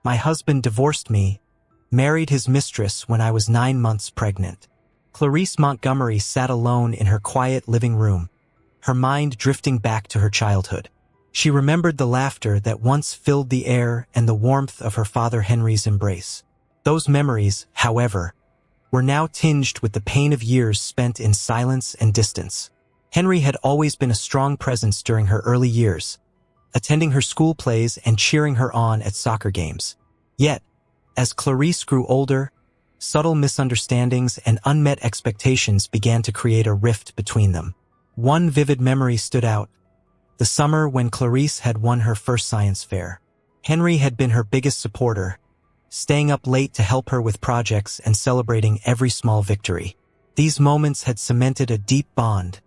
My husband divorced me, married his mistress when I was 9 months pregnant. Clarice Montgomery sat alone in her quiet living room, her mind drifting back to her childhood. She remembered the laughter that once filled the air and the warmth of her father Henry's embrace. Those memories, however, were now tinged with the pain of years spent in silence and distance. Henry had always been a strong presence during her early years, attending her school plays and cheering her on at soccer games. Yet, as Clarice grew older, subtle misunderstandings and unmet expectations began to create a rift between them. One vivid memory stood out: the summer when Clarice had won her first science fair. Henry had been her biggest supporter, staying up late to help her with projects and celebrating every small victory. These moments had cemented a deep bond,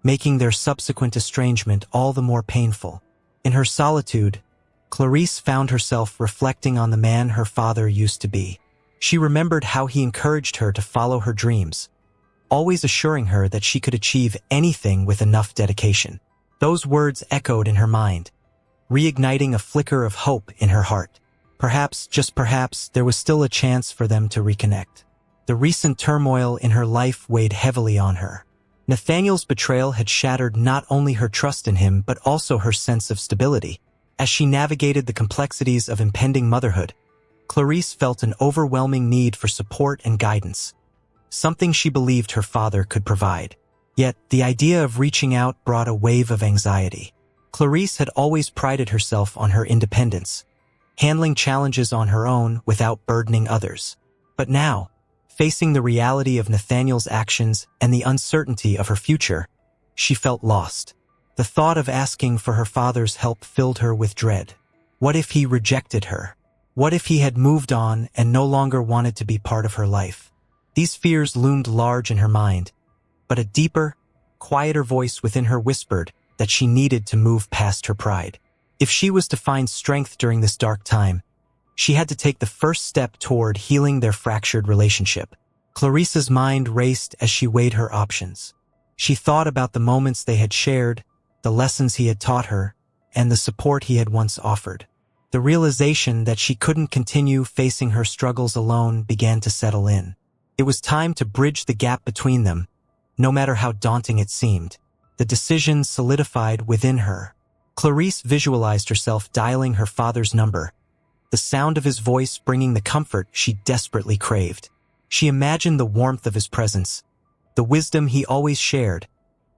making their subsequent estrangement all the more painful. In her solitude, Clarice found herself reflecting on the man her father used to be. She remembered how he encouraged her to follow her dreams, always assuring her that she could achieve anything with enough dedication. Those words echoed in her mind, reigniting a flicker of hope in her heart. Perhaps, just perhaps, there was still a chance for them to reconnect. The recent turmoil in her life weighed heavily on her. Nathaniel's betrayal had shattered not only her trust in him but also her sense of stability. As she navigated the complexities of impending motherhood, Clarice felt an overwhelming need for support and guidance, something she believed her father could provide. Yet, the idea of reaching out brought a wave of anxiety. Clarice had always prided herself on her independence, handling challenges on her own without burdening others. But now, facing the reality of Nathaniel's actions and the uncertainty of her future, she felt lost. The thought of asking for her father's help filled her with dread. What if he rejected her? What if he had moved on and no longer wanted to be part of her life? These fears loomed large in her mind, but a deeper, quieter voice within her whispered that she needed to move past her pride. If she was to find strength during this dark time, she had to take the first step toward healing their fractured relationship. Clarice's mind raced as she weighed her options. She thought about the moments they had shared, the lessons he had taught her, and the support he had once offered. The realization that she couldn't continue facing her struggles alone began to settle in. It was time to bridge the gap between them, no matter how daunting it seemed. The decision solidified within her. Clarice visualized herself dialing her father's number, the sound of his voice bringing the comfort she desperately craved. She imagined the warmth of his presence, the wisdom he always shared,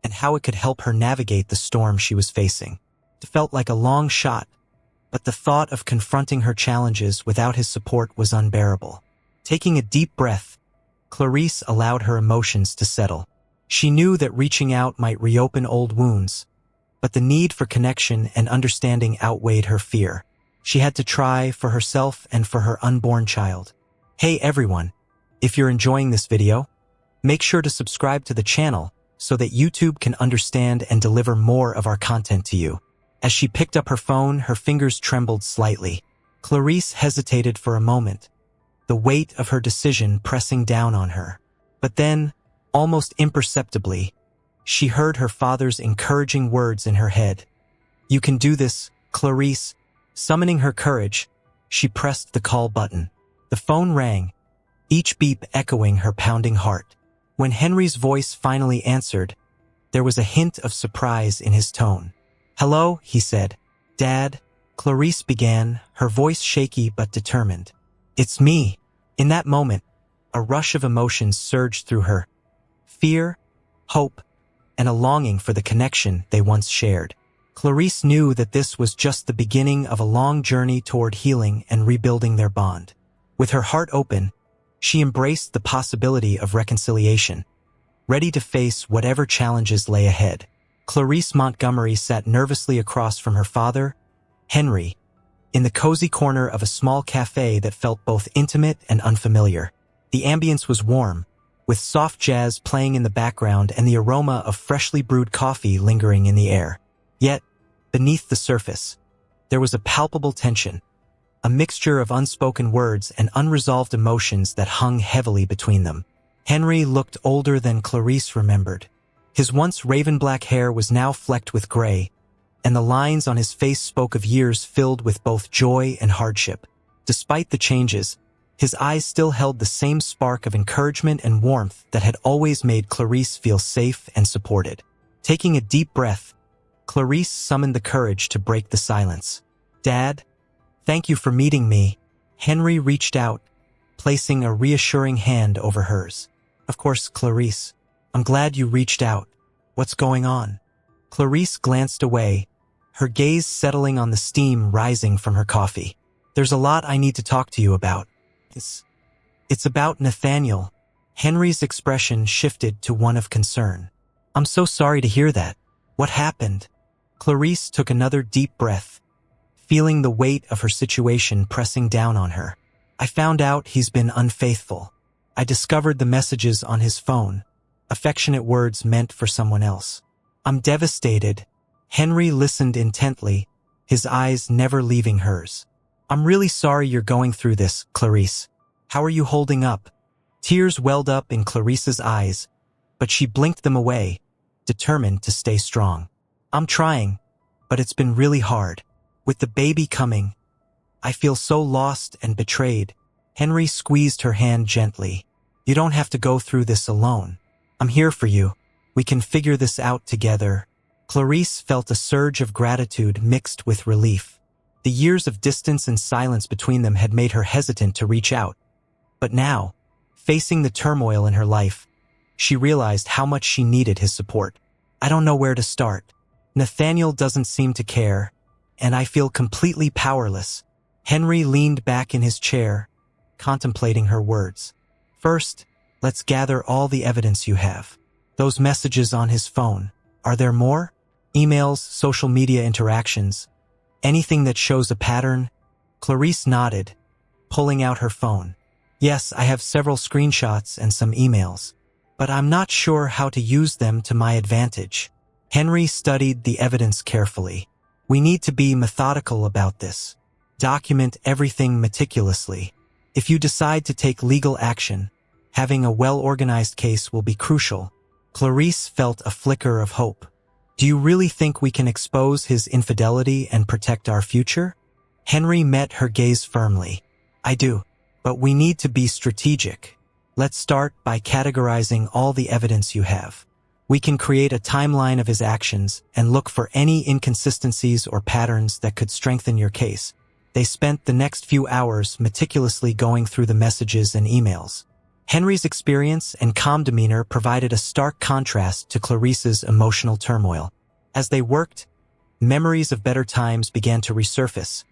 and how it could help her navigate the storm she was facing. It felt like a long shot, but the thought of confronting her challenges without his support was unbearable. Taking a deep breath, Clarice allowed her emotions to settle. She knew that reaching out might reopen old wounds, but the need for connection and understanding outweighed her fear. She had to try for herself and for her unborn child. Hey everyone, if you're enjoying this video, make sure to subscribe to the channel so that YouTube can understand and deliver more of our content to you. As she picked up her phone, her fingers trembled slightly. Clarice hesitated for a moment, the weight of her decision pressing down on her. But then, almost imperceptibly, she heard her father's encouraging words in her head. "You can do this, Clarice." Summoning her courage, she pressed the call button. The phone rang, each beep echoing her pounding heart. When Henry's voice finally answered, there was a hint of surprise in his tone. "Hello," he said. "Dad," Clarice began, her voice shaky but determined. "It's me." In that moment, a rush of emotions surged through her. Fear, hope, and a longing for the connection they once shared. Clarice knew that this was just the beginning of a long journey toward healing and rebuilding their bond. With her heart open, she embraced the possibility of reconciliation, ready to face whatever challenges lay ahead. Clarice Montgomery sat nervously across from her father, Henry, in the cozy corner of a small cafe that felt both intimate and unfamiliar. The ambience was warm, with soft jazz playing in the background and the aroma of freshly brewed coffee lingering in the air. Yet, beneath the surface, there was a palpable tension, a mixture of unspoken words and unresolved emotions that hung heavily between them. Henry looked older than Clarice remembered. His once raven-black hair was now flecked with gray, and the lines on his face spoke of years filled with both joy and hardship. Despite the changes, his eyes still held the same spark of encouragement and warmth that had always made Clarice feel safe and supported. Taking a deep breath, Clarice summoned the courage to break the silence. "Dad, thank you for meeting me." Henry reached out, placing a reassuring hand over hers. "Of course, Clarice. I'm glad you reached out. What's going on?" Clarice glanced away, her gaze settling on the steam rising from her coffee. "There's a lot I need to talk to you about. It's about Nathaniel." Henry's expression shifted to one of concern. "I'm so sorry to hear that. What happened?" Clarice took another deep breath, feeling the weight of her situation pressing down on her. "I found out he's been unfaithful. I discovered the messages on his phone, affectionate words meant for someone else. I'm devastated." Henry listened intently, his eyes never leaving hers. "I'm really sorry you're going through this, Clarice. How are you holding up?" Tears welled up in Clarice's eyes, but she blinked them away, determined to stay strong. "I'm trying, but it's been really hard. With the baby coming, I feel so lost and betrayed." Henry squeezed her hand gently. "You don't have to go through this alone. I'm here for you. We can figure this out together." Clarice felt a surge of gratitude mixed with relief. The years of distance and silence between them had made her hesitant to reach out. But now, facing the turmoil in her life, she realized how much she needed his support. "I don't know where to start. Nathaniel doesn't seem to care, and I feel completely powerless." Henry leaned back in his chair, contemplating her words. "First, let's gather all the evidence you have. Those messages on his phone. Are there more? Emails, social media interactions, anything that shows a pattern?" Clarice nodded, pulling out her phone. "Yes, I have several screenshots and some emails, but I'm not sure how to use them to my advantage." Henry studied the evidence carefully. "We need to be methodical about this. Document everything meticulously. If you decide to take legal action, having a well-organized case will be crucial." Clarice felt a flicker of hope. "Do you really think we can expose his infidelity and protect our future?" Henry met her gaze firmly. "I do, but we need to be strategic. Let's start by categorizing all the evidence you have. We can create a timeline of his actions and look for any inconsistencies or patterns that could strengthen your case." They spent the next few hours meticulously going through the messages and emails. Henry's experience and calm demeanor provided a stark contrast to Clarice's emotional turmoil. As they worked, memories of better times began to resurface,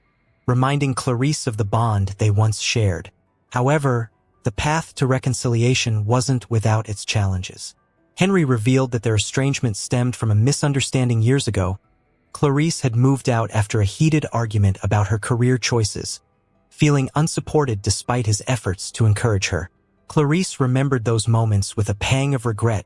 reminding Clarice of the bond they once shared. However, the path to reconciliation wasn't without its challenges. Henry revealed that their estrangement stemmed from a misunderstanding years ago. Clarice had moved out after a heated argument about her career choices, feeling unsupported despite his efforts to encourage her. Clarice remembered those moments with a pang of regret,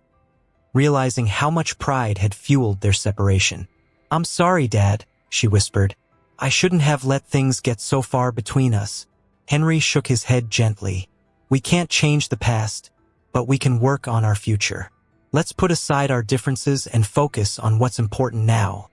realizing how much pride had fueled their separation. "I'm sorry, Dad," she whispered. "I shouldn't have let things get so far between us." Henry shook his head gently. "We can't change the past, but we can work on our future. Let's put aside our differences and focus on what's important now.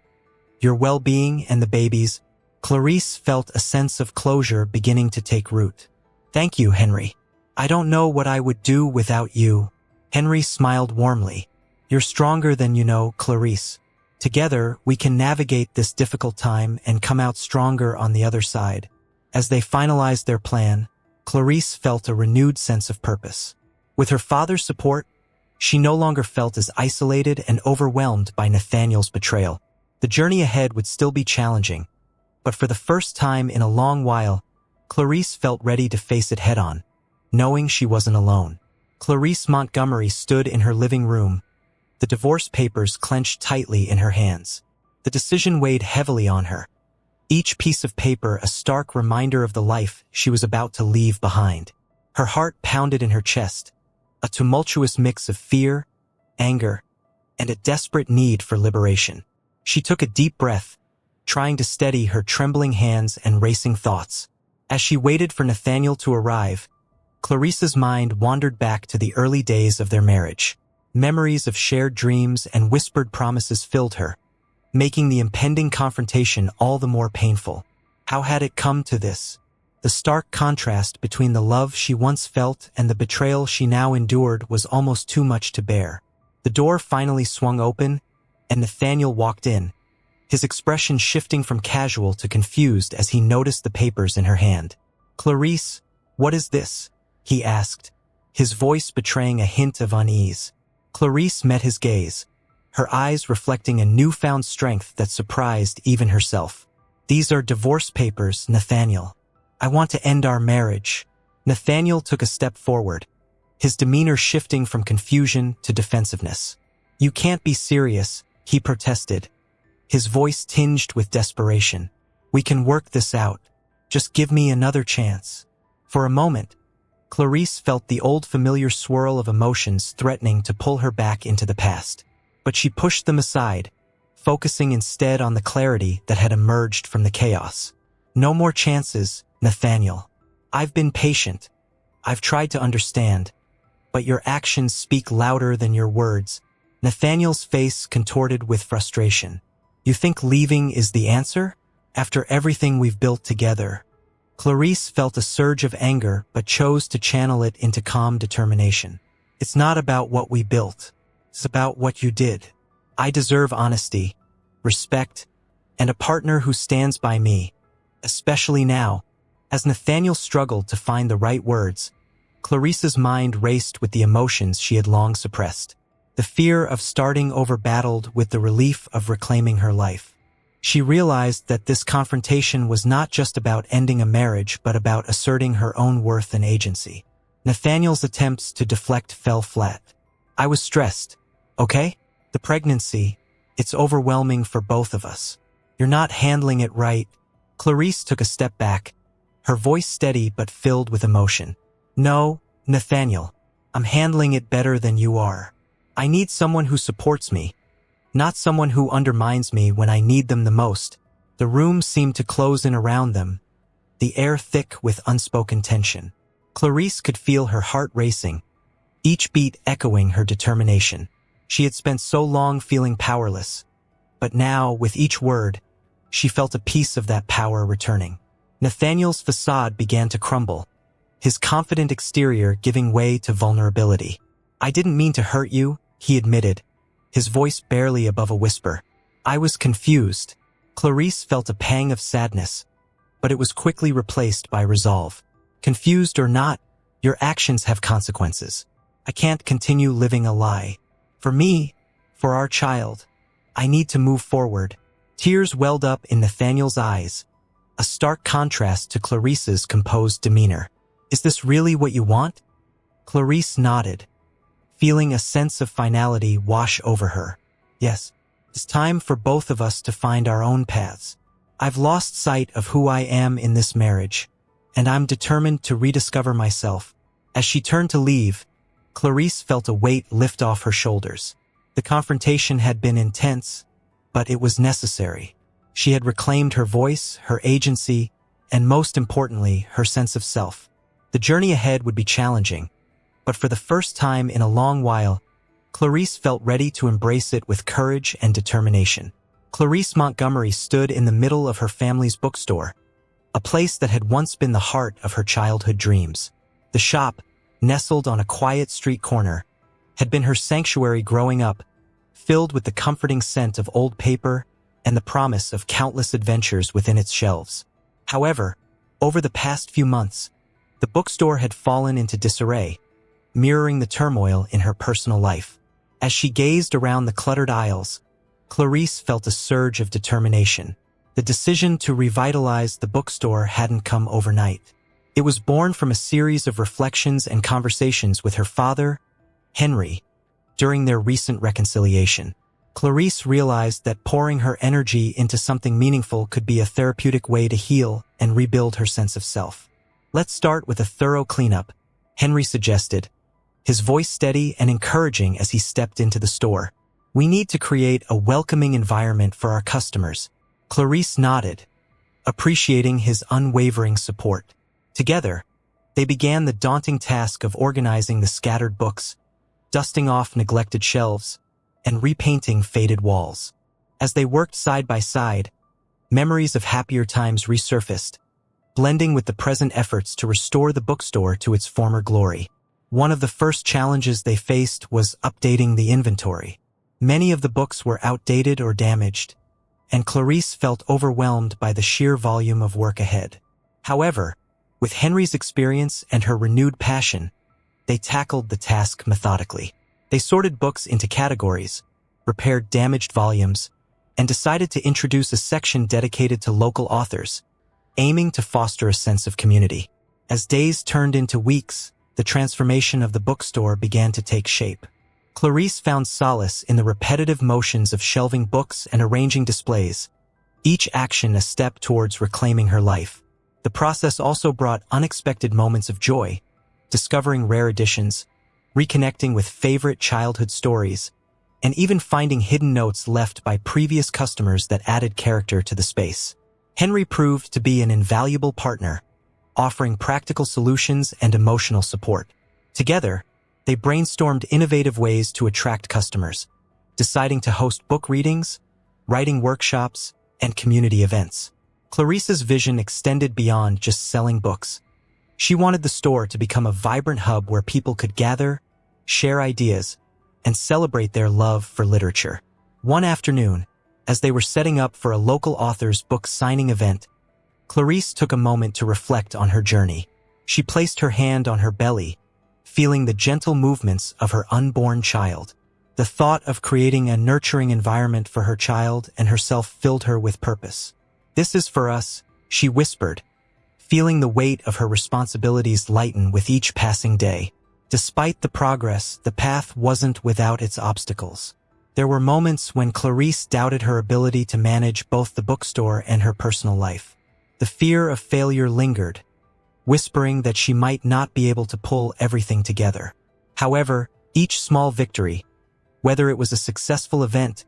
Your well-being and the babies." Clarice felt a sense of closure beginning to take root. "Thank you, Henry. I don't know what I would do without you." Henry smiled warmly. "You're stronger than you know, Clarice. Together, we can navigate this difficult time and come out stronger on the other side." As they finalized their plan, Clarice felt a renewed sense of purpose. With her father's support, she no longer felt as isolated and overwhelmed by Nathaniel's betrayal. The journey ahead would still be challenging, but for the first time in a long while, Clarice felt ready to face it head-on, knowing she wasn't alone. Clarice Montgomery stood in her living room, the divorce papers clenched tightly in her hands. The decision weighed heavily on her, each piece of paper a stark reminder of the life she was about to leave behind. Her heart pounded in her chest, a tumultuous mix of fear, anger, and a desperate need for liberation. She took a deep breath, trying to steady her trembling hands and racing thoughts. As she waited for Nathaniel to arrive, Clarice's mind wandered back to the early days of their marriage. Memories of shared dreams and whispered promises filled her, making the impending confrontation all the more painful. How had it come to this? The stark contrast between the love she once felt and the betrayal she now endured was almost too much to bear. The door finally swung open, and Nathaniel walked in, his expression shifting from casual to confused as he noticed the papers in her hand. "Clarice, what is this?" he asked, his voice betraying a hint of unease. Clarice met his gaze, her eyes reflecting a newfound strength that surprised even herself. "These are divorce papers, Nathaniel. I want to end our marriage." Nathaniel took a step forward, his demeanor shifting from confusion to defensiveness. "You can't be serious," he protested, his voice tinged with desperation. "We can work this out. Just give me another chance." For a moment, Clarice felt the old familiar swirl of emotions threatening to pull her back into the past. But she pushed them aside, focusing instead on the clarity that had emerged from the chaos. "No more chances, Nathaniel. I've been patient. I've tried to understand. But your actions speak louder than your words." Nathaniel's face contorted with frustration. "You think leaving is the answer? After everything we've built together?" Clarice felt a surge of anger but chose to channel it into calm determination. "It's not about what we built. It's about what you did. I deserve honesty, respect, and a partner who stands by me, especially now." As Nathaniel struggled to find the right words, Clarice's mind raced with the emotions she had long suppressed. The fear of starting over battled with the relief of reclaiming her life. She realized that this confrontation was not just about ending a marriage but about asserting her own worth and agency. Nathaniel's attempts to deflect fell flat. "I was stressed, okay? The pregnancy, it's overwhelming for both of us. You're not handling it right." Clarice took a step back, her voice steady but filled with emotion. "No, Nathaniel, I'm handling it better than you are. I need someone who supports me, not someone who undermines me when I need them the most." The room seemed to close in around them, the air thick with unspoken tension. Clarice could feel her heart racing, each beat echoing her determination. She had spent so long feeling powerless, but now, with each word, she felt a piece of that power returning. Nathaniel's facade began to crumble, his confident exterior giving way to vulnerability. "I didn't mean to hurt you," he admitted, his voice barely above a whisper. "I was confused." Clarice felt a pang of sadness, but it was quickly replaced by resolve. "Confused or not, your actions have consequences. I can't continue living a lie. For me, for our child, I need to move forward." Tears welled up in Nathaniel's eyes, a stark contrast to Clarice's composed demeanor. "Is this really what you want?" Clarice nodded, feeling a sense of finality wash over her. "Yes, it's time for both of us to find our own paths. I've lost sight of who I am in this marriage, and I'm determined to rediscover myself." As she turned to leave, Clarice felt a weight lift off her shoulders. The confrontation had been intense, but it was necessary. She had reclaimed her voice, her agency, and most importantly, her sense of self. The journey ahead would be challenging, but for the first time in a long while, Clarice felt ready to embrace it with courage and determination. Clarice Montgomery stood in the middle of her family's bookstore, a place that had once been the heart of her childhood dreams. The shop, nestled on a quiet street corner, had been her sanctuary growing up, filled with the comforting scent of old paper and the promise of countless adventures within its shelves. However, over the past few months, the bookstore had fallen into disarray, mirroring the turmoil in her personal life. As she gazed around the cluttered aisles, Clarice felt a surge of determination. The decision to revitalize the bookstore hadn't come overnight. It was born from a series of reflections and conversations with her father, Henry, during their recent reconciliation. Clarice realized that pouring her energy into something meaningful could be a therapeutic way to heal and rebuild her sense of self. "Let's start with a thorough cleanup," Henry suggested, his voice steady and encouraging as he stepped into the store. "We need to create a welcoming environment for our customers." Clarice nodded, appreciating his unwavering support. Together, they began the daunting task of organizing the scattered books, dusting off neglected shelves, and repainting faded walls. As they worked side by side, memories of happier times resurfaced, blending with the present efforts to restore the bookstore to its former glory. One of the first challenges they faced was updating the inventory. Many of the books were outdated or damaged, and Clarice felt overwhelmed by the sheer volume of work ahead. However, with Henry's experience and her renewed passion, they tackled the task methodically. They sorted books into categories, repaired damaged volumes, and decided to introduce a section dedicated to local authors, aiming to foster a sense of community. As days turned into weeks, the transformation of the bookstore began to take shape. Clarice found solace in the repetitive motions of shelving books and arranging displays, each action a step towards reclaiming her life. The process also brought unexpected moments of joy, discovering rare editions, reconnecting with favorite childhood stories, and even finding hidden notes left by previous customers that added character to the space. Henry proved to be an invaluable partner, offering practical solutions and emotional support. Together, they brainstormed innovative ways to attract customers, deciding to host book readings, writing workshops, and community events. Clarice's vision extended beyond just selling books. She wanted the store to become a vibrant hub where people could gather, share ideas, and celebrate their love for literature. One afternoon, as they were setting up for a local author's book signing event, Clarice took a moment to reflect on her journey. She placed her hand on her belly, feeling the gentle movements of her unborn child. The thought of creating a nurturing environment for her child and herself filled her with purpose. "This is for us," she whispered, feeling the weight of her responsibilities lighten with each passing day. Despite the progress, the path wasn't without its obstacles. There were moments when Clarice doubted her ability to manage both the bookstore and her personal life. The fear of failure lingered, whispering that she might not be able to pull everything together. However, each small victory, whether it was a successful event,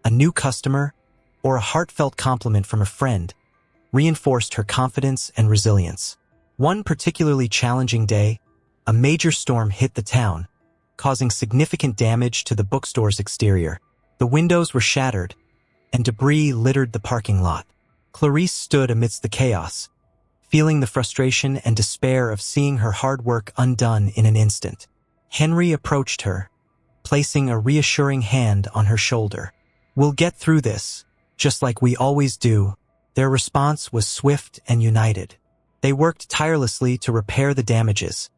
a new customer, or a heartfelt compliment from a friend, reinforced her confidence and resilience. One particularly challenging day, a major storm hit the town, causing significant damage to the bookstore's exterior. The windows were shattered, and debris littered the parking lot. Clarice stood amidst the chaos, feeling the frustration and despair of seeing her hard work undone in an instant. Henry approached her, placing a reassuring hand on her shoulder. "We'll get through this, just like we always do." Their response was swift and united. They worked tirelessly to repair the damages,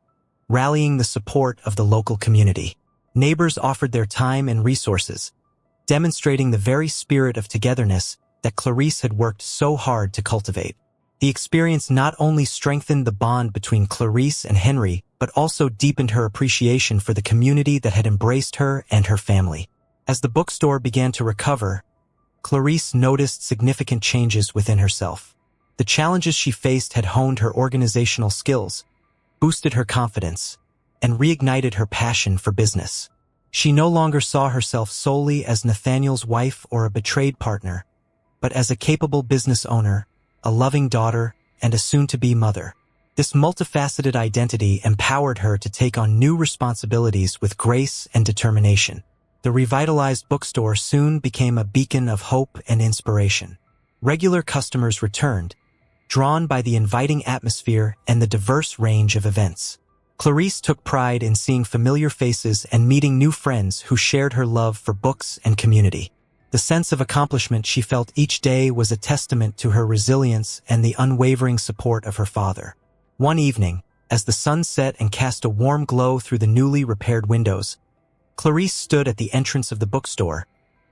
rallying the support of the local community. Neighbors offered their time and resources, demonstrating the very spirit of togetherness that Clarice had worked so hard to cultivate. The experience not only strengthened the bond between Clarice and Henry, but also deepened her appreciation for the community that had embraced her and her family. As the bookstore began to recover, Clarice noticed significant changes within herself. The challenges she faced had honed her organizational skills, boosted her confidence, and reignited her passion for business. She no longer saw herself solely as Nathaniel's wife or a betrayed partner, but as a capable business owner, a loving daughter, and a soon-to-be mother. This multifaceted identity empowered her to take on new responsibilities with grace and determination. The revitalized bookstore soon became a beacon of hope and inspiration. Regular customers returned, drawn by the inviting atmosphere and the diverse range of events. Clarice took pride in seeing familiar faces and meeting new friends who shared her love for books and community. The sense of accomplishment she felt each day was a testament to her resilience and the unwavering support of her father. One evening, as the sun set and cast a warm glow through the newly repaired windows, Clarice stood at the entrance of the bookstore,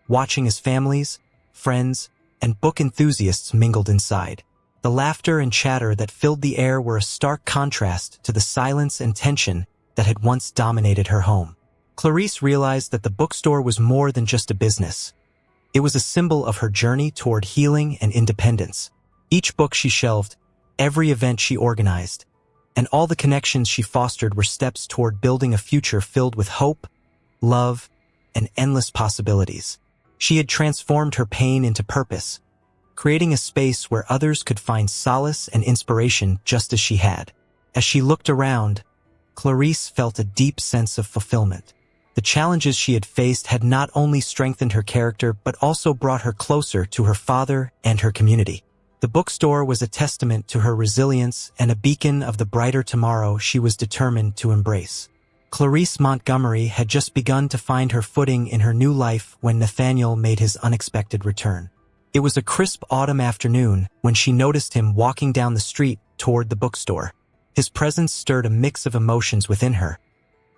watching as families, friends, and book enthusiasts mingled inside. The laughter and chatter that filled the air were a stark contrast to the silence and tension that had once dominated her home. Clarice realized that the bookstore was more than just a business. It was a symbol of her journey toward healing and independence. Each book she shelved, every event she organized, and all the connections she fostered were steps toward building a future filled with hope, love, and endless possibilities. She had transformed her pain into purpose, creating a space where others could find solace and inspiration just as she had. As she looked around, Clarice felt a deep sense of fulfillment. The challenges she had faced had not only strengthened her character but also brought her closer to her father and her community. The bookstore was a testament to her resilience and a beacon of the brighter tomorrow she was determined to embrace. Clarice Montgomery had just begun to find her footing in her new life when Nathaniel made his unexpected return. It was a crisp autumn afternoon when she noticed him walking down the street toward the bookstore. His presence stirred a mix of emotions within her: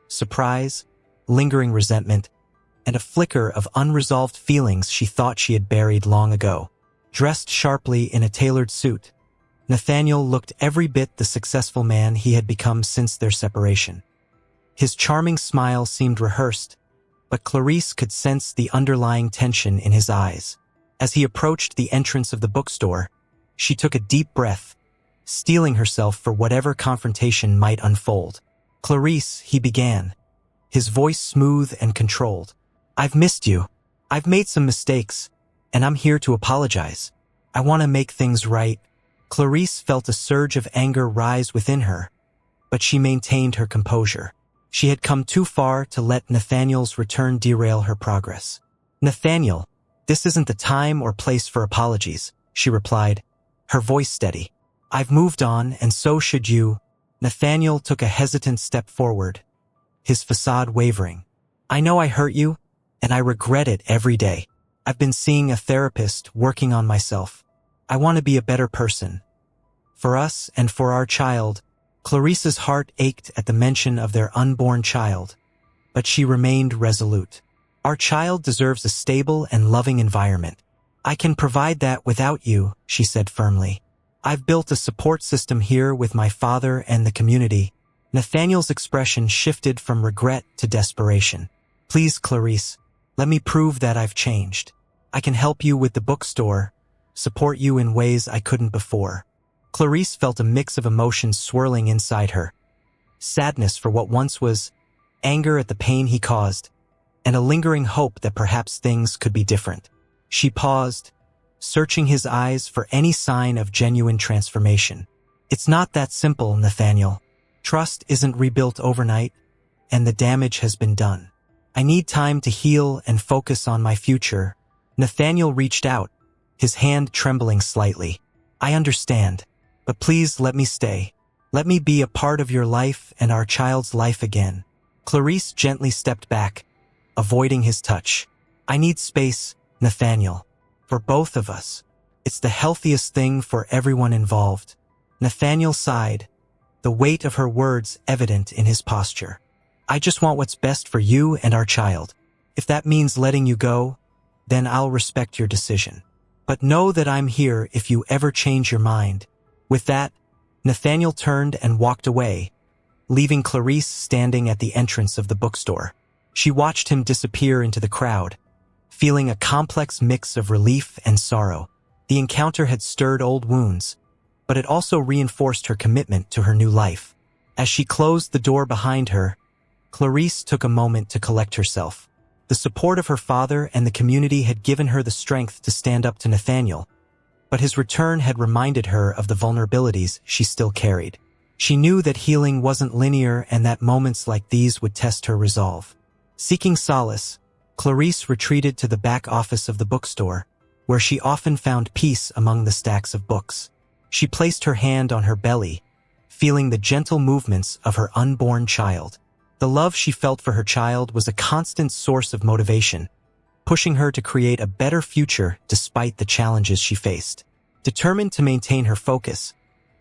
surprise, lingering resentment, and a flicker of unresolved feelings she thought she had buried long ago. Dressed sharply in a tailored suit, Nathaniel looked every bit the successful man he had become since their separation. His charming smile seemed rehearsed, but Clarice could sense the underlying tension in his eyes. As he approached the entrance of the bookstore, she took a deep breath, steeling herself for whatever confrontation might unfold. "Clarice," he began, his voice smooth and controlled. "I've missed you. I've made some mistakes, and I'm here to apologize. I want to make things right." Clarice felt a surge of anger rise within her, but she maintained her composure. She had come too far to let Nathaniel's return derail her progress. "Nathaniel, this isn't the time or place for apologies," she replied, her voice steady. "I've moved on, and so should you." Nathaniel took a hesitant step forward, his facade wavering. "I know I hurt you, and I regret it every day. I've been seeing a therapist, working on myself. I want to be a better person. For us and for our child." Clarice's heart ached at the mention of their unborn child, but she remained resolute. "Our child deserves a stable and loving environment. I can provide that without you," she said firmly. "I've built a support system here with my father and the community." Nathaniel's expression shifted from regret to desperation. "Please, Clarice, let me prove that I've changed. I can help you with the bookstore, support you in ways I couldn't before." Clarice felt a mix of emotions swirling inside her: sadness for what once was, anger at the pain he caused, and a lingering hope that perhaps things could be different. She paused, searching his eyes for any sign of genuine transformation. "It's not that simple, Nathaniel. Trust isn't rebuilt overnight, and the damage has been done. I need time to heal and focus on my future." Nathaniel reached out, his hand trembling slightly. "I understand, but please let me stay. Let me be a part of your life and our child's life again." Clarice gently stepped back, avoiding his touch. "I need space, Nathaniel, for both of us. It's the healthiest thing for everyone involved." Nathaniel sighed, the weight of her words evident in his posture. "I just want what's best for you and our child. If that means letting you go, then I'll respect your decision. But know that I'm here if you ever change your mind." With that, Nathaniel turned and walked away, leaving Clarice standing at the entrance of the bookstore. She watched him disappear into the crowd, feeling a complex mix of relief and sorrow. The encounter had stirred old wounds, but it also reinforced her commitment to her new life. As she closed the door behind her, Clarice took a moment to collect herself. The support of her father and the community had given her the strength to stand up to Nathaniel, but his return had reminded her of the vulnerabilities she still carried. She knew that healing wasn't linear and that moments like these would test her resolve. Seeking solace, Clarice retreated to the back office of the bookstore, where she often found peace among the stacks of books. She placed her hand on her belly, feeling the gentle movements of her unborn child. The love she felt for her child was a constant source of motivation, pushing her to create a better future despite the challenges she faced. Determined to maintain her focus,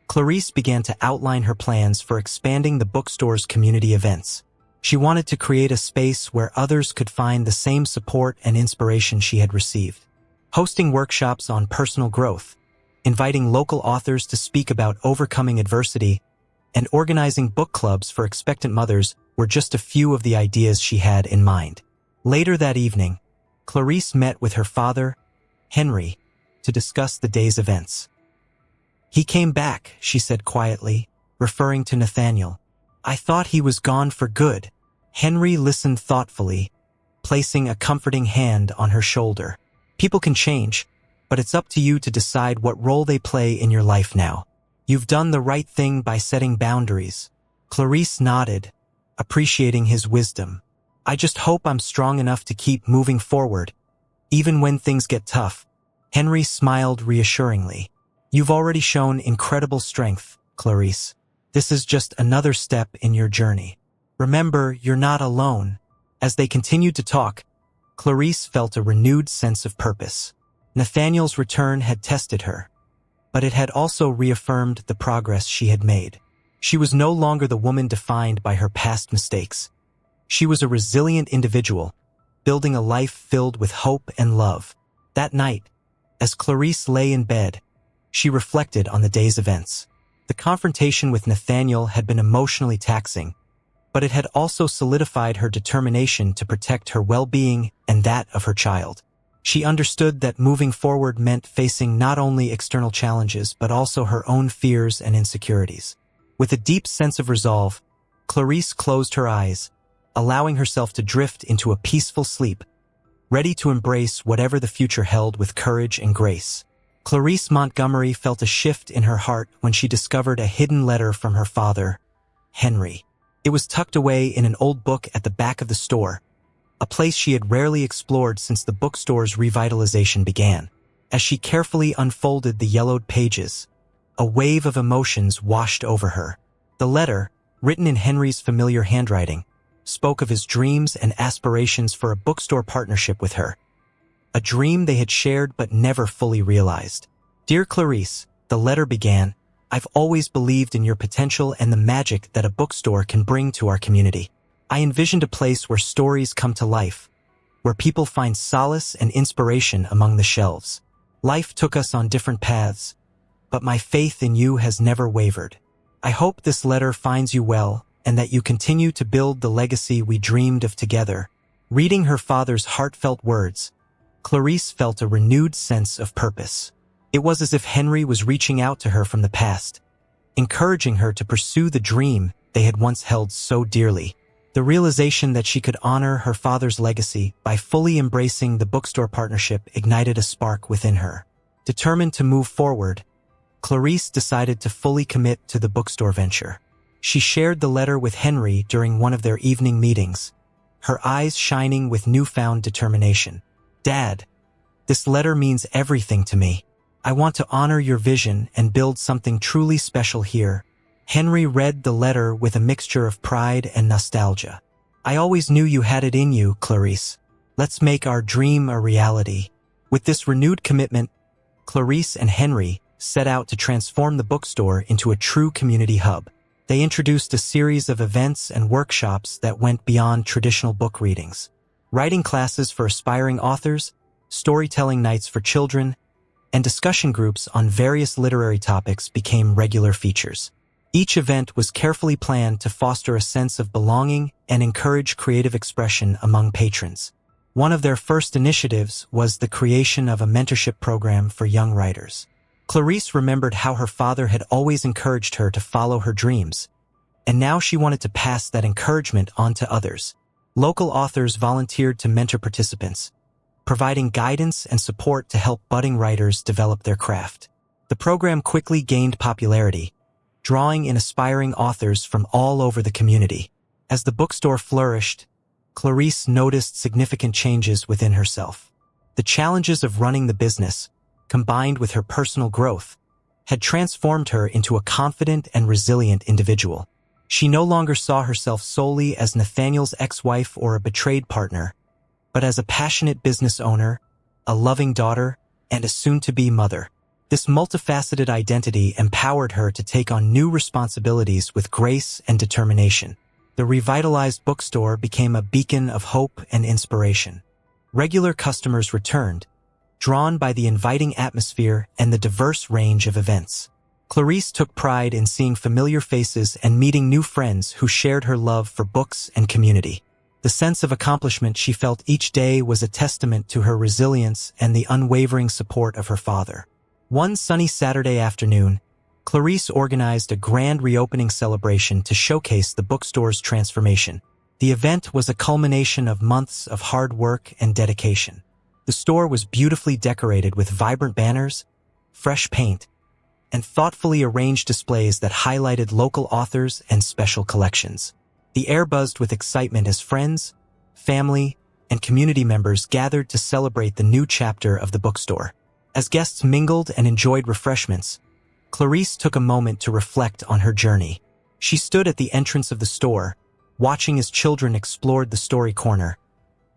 Clarice began to outline her plans for expanding the bookstore's community events. She wanted to create a space where others could find the same support and inspiration she had received. Hosting workshops on personal growth, inviting local authors to speak about overcoming adversity, and organizing book clubs for expectant mothers were just a few of the ideas she had in mind. Later that evening, Clarice met with her father, Henry, to discuss the day's events. "He came back," she said quietly, referring to Nathaniel. "I thought he was gone for good." Henry listened thoughtfully, placing a comforting hand on her shoulder. "People can change, but it's up to you to decide what role they play in your life now. You've done the right thing by setting boundaries." Clarice nodded, appreciating his wisdom. "I just hope I'm strong enough to keep moving forward, even when things get tough." Henry smiled reassuringly. You've already shown incredible strength, Clarice. This is just another step in your journey. Remember, you're not alone. As they continued to talk, Clarice felt a renewed sense of purpose. Nathaniel's return had tested her, but it had also reaffirmed the progress she had made. She was no longer the woman defined by her past mistakes. She was a resilient individual, building a life filled with hope and love. That night, as Clarice lay in bed, she reflected on the day's events. The confrontation with Nathaniel had been emotionally taxing, but it had also solidified her determination to protect her well-being and that of her child. She understood that moving forward meant facing not only external challenges but also her own fears and insecurities. With a deep sense of resolve, Clarice closed her eyes, allowing herself to drift into a peaceful sleep, ready to embrace whatever the future held with courage and grace. Clarice Montgomery felt a shift in her heart when she discovered a hidden letter from her father, Henry. It was tucked away in an old book at the back of the store, a place she had rarely explored since the bookstore's revitalization began. As she carefully unfolded the yellowed pages, a wave of emotions washed over her. The letter, written in Henry's familiar handwriting, spoke of his dreams and aspirations for a bookstore partnership with her, a dream they had shared but never fully realized. Dear Clarice, the letter began, I've always believed in your potential and the magic that a bookstore can bring to our community. I envisioned a place where stories come to life, where people find solace and inspiration among the shelves. Life took us on different paths, but my faith in you has never wavered. I hope this letter finds you well and that you continue to build the legacy we dreamed of together. Reading her father's heartfelt words, Clarice felt a renewed sense of purpose. It was as if Henry was reaching out to her from the past, encouraging her to pursue the dream they had once held so dearly. The realization that she could honor her father's legacy by fully embracing the bookstore partnership ignited a spark within her. Determined to move forward, Clarice decided to fully commit to the bookstore venture. She shared the letter with Henry during one of their evening meetings, her eyes shining with newfound determination. Dad, this letter means everything to me. I want to honor your vision and build something truly special here. Henry read the letter with a mixture of pride and nostalgia. I always knew you had it in you, Clarice. Let's make our dream a reality. With this renewed commitment, Clarice and Henry set out to transform the bookstore into a true community hub. They introduced a series of events and workshops that went beyond traditional book readings. Writing classes for aspiring authors, storytelling nights for children, and discussion groups on various literary topics became regular features. Each event was carefully planned to foster a sense of belonging and encourage creative expression among patrons. One of their first initiatives was the creation of a mentorship program for young writers. Clarice remembered how her father had always encouraged her to follow her dreams, and now she wanted to pass that encouragement on to others. Local authors volunteered to mentor participants, providing guidance and support to help budding writers develop their craft. The program quickly gained popularity, drawing in aspiring authors from all over the community. As the bookstore flourished, Clarice noticed significant changes within herself. The challenges of running the business, combined with her personal growth, had transformed her into a confident and resilient individual. She no longer saw herself solely as Nathaniel's ex-wife or a betrayed partner, but as a passionate business owner, a loving daughter, and a soon-to-be mother. This multifaceted identity empowered her to take on new responsibilities with grace and determination. The revitalized bookstore became a beacon of hope and inspiration. Regular customers returned, drawn by the inviting atmosphere and the diverse range of events. Clarice took pride in seeing familiar faces and meeting new friends who shared her love for books and community. The sense of accomplishment she felt each day was a testament to her resilience and the unwavering support of her father. One sunny Saturday afternoon, Clarice organized a grand reopening celebration to showcase the bookstore's transformation. The event was a culmination of months of hard work and dedication. The store was beautifully decorated with vibrant banners, fresh paint, and thoughtfully arranged displays that highlighted local authors and special collections. The air buzzed with excitement as friends, family, and community members gathered to celebrate the new chapter of the bookstore. As guests mingled and enjoyed refreshments, Clarice took a moment to reflect on her journey. She stood at the entrance of the store, watching as children explored the story corner.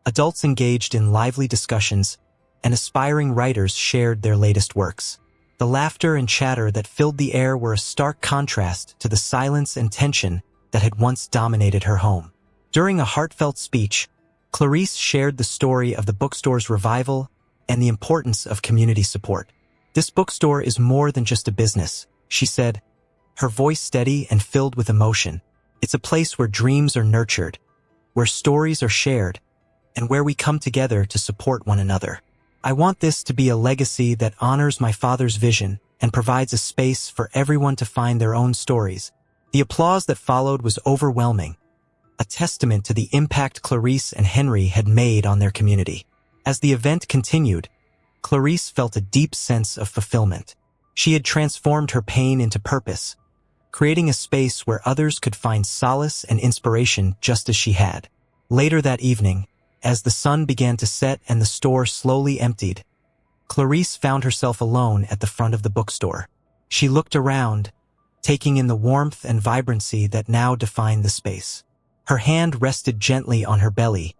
Adults engaged in lively discussions, and aspiring writers shared their latest works. The laughter and chatter that filled the air were a stark contrast to the silence and tension that had once dominated her home. During a heartfelt speech, Clarice shared the story of the bookstore's revival and the importance of community support. "This bookstore is more than just a business," she said, her voice steady and filled with emotion. "It's a place where dreams are nurtured, where stories are shared, and where we come together to support one another. I want this to be a legacy that honors my father's vision and provides a space for everyone to find their own stories." The applause that followed was overwhelming, a testament to the impact Clarice and Henry had made on their community. As the event continued, Clarice felt a deep sense of fulfillment. She had transformed her pain into purpose, creating a space where others could find solace and inspiration just as she had. Later that evening, as the sun began to set and the store slowly emptied, Clarice found herself alone at the front of the bookstore. She looked around, taking in the warmth and vibrancy that now defined the space. Her hand rested gently on her belly,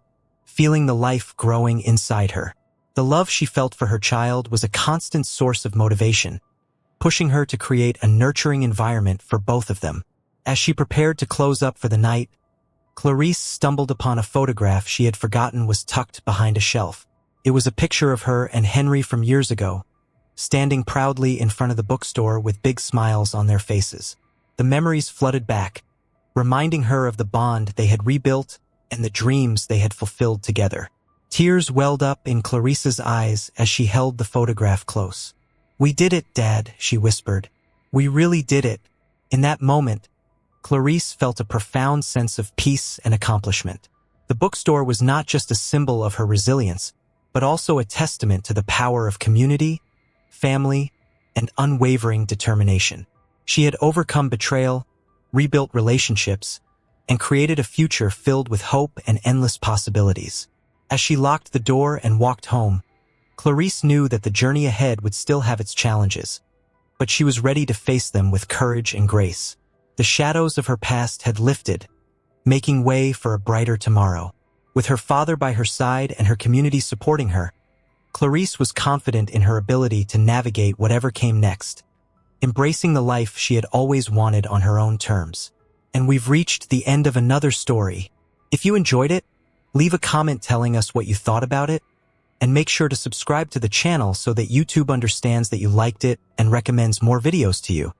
feeling the life growing inside her. The love she felt for her child was a constant source of motivation, pushing her to create a nurturing environment for both of them. As she prepared to close up for the night, Clarice stumbled upon a photograph she had forgotten was tucked behind a shelf. It was a picture of her and Henry from years ago, standing proudly in front of the bookstore with big smiles on their faces. The memories flooded back, reminding her of the bond they had rebuilt and the dreams they had fulfilled together. Tears welled up in Clarice's eyes as she held the photograph close. "We did it, Dad," she whispered. "We really did it." In that moment, Clarice felt a profound sense of peace and accomplishment. The bookstore was not just a symbol of her resilience, but also a testament to the power of community, family, and unwavering determination. She had overcome betrayal, rebuilt relationships, and created a future filled with hope and endless possibilities. As she locked the door and walked home, Clarice knew that the journey ahead would still have its challenges, but she was ready to face them with courage and grace. The shadows of her past had lifted, making way for a brighter tomorrow. With her father by her side and her community supporting her, Clarice was confident in her ability to navigate whatever came next, embracing the life she had always wanted on her own terms. And we've reached the end of another story. If you enjoyed it, leave a comment telling us what you thought about it, and make sure to subscribe to the channel so that YouTube understands that you liked it and recommends more videos to you.